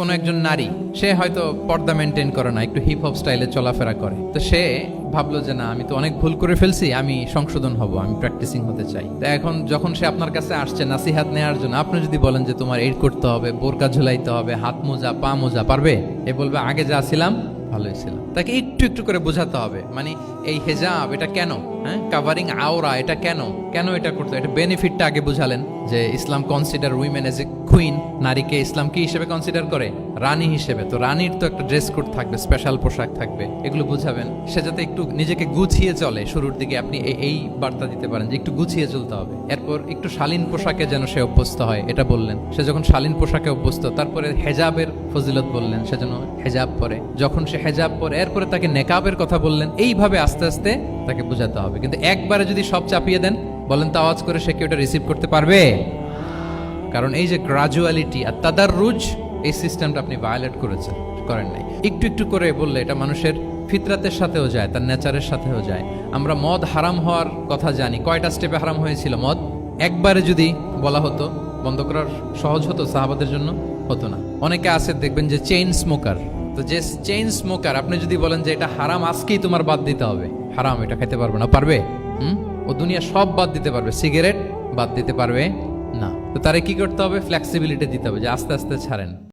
কোনো একজন নারী, সে হয়তো পর্দা মেনটেন করে না, একটু হিপ হপ স্টাইলে চলাফেরা করে, তো সে ভাবলো যে না, আমি তো অনেক ভুল করে ফেলছি, আমি সংশোধন হব, আমি প্র্যাকটিসিং হতে চাই। তো এখন যখন সে আপনার কাছে আসছে নাসিহাত নেওয়ার জন্য, আপনি যদি বলেন যে তোমার এই করতে হবে, বোরকা ঝুলাইতে হবে, হাত মোজা পা মোজা, পারবে? এ বলবে আগে যা ছিলাম ভালোই ছিল। তাকে একটু একটু করে বোঝাতে হবে, মানে এই হেজাব এটা কেন, হ্যাঁ, কাভারিং আওরা এটা কেন, কেন এটা করতে, এটা বেনিফিটটা আগে বুঝালেন যে Islam consider women as a queen, নারীকে ইসলাম কি হিসেবে কনসিডার করে? রানী হিসেবে। তো রানীর তো একটা ড্রেস কোড থাকবে, স্পেশাল পোশাক থাকবে, এগুলো বুঝাবেন। সে যাতে একটু নিজেকে গুছিয়ে চলে, শুরুর দিকে আপনি এই বার্তা দিতে পারেন যে একটু গুছিয়ে চলতে হবে। এরপর একটু শালীন পোশাকে যেন সে অভ্যস্ত হয়, এটা বললেন। সে যখন শালীন পোশাকে অভ্যস্ত, তারপরে হেজাবের ফজিলত বললেন, সে যেন হেজাব পরে। যখন সে হেজাব পরে, এরপরে তাকে নেকাবের কথা বললেন। এইভাবে আস্তে আস্তে তাকে বোঝাতে হবে। কিন্তু একবারে যদি সব চাপিয়ে দেন, বলেন তো আওয়াজ করে, সে কি ওটা রিসিভ করতে পারবে? কারণ এই যে গ্রাজুয়ালিটি আর তাদাররুজ, এই সিস্টেমটা আপনি ভায়োলেট করেন নাই। একটু একটু করে বললে এটা মানুষের ফিতরাতের সাথেও যায়, তার নেচারের সাথেও যায়। আমরা মদ হারাম হওয়ার কথা জানি। কয়টা স্টেপে হারাম হয়েছিল মদ? একবারে যদি বলা হতো বন্ধ করার সহজ হতো সাহাবাদের জন্য? হতো না। অনেকে আছে দেখবেন যে চেইন স্মোকার। তো যে চেইন স্মোকার, আপনি যদি বলেন যে এটা হারাম, আজকেই তোমার বাদ দিতে হবে, হারাম, এটা খেতে পারবে না, পারবে? ও দুনিয়া সব বাদ দিতে পারবে, সিগারেট বাদ দিতে পারবে না। তো তারে কি করতে হবে? ফ্লেক্সিবিলিটি দিতে হবে, যে আস্তে আস্তে ছাড়েন।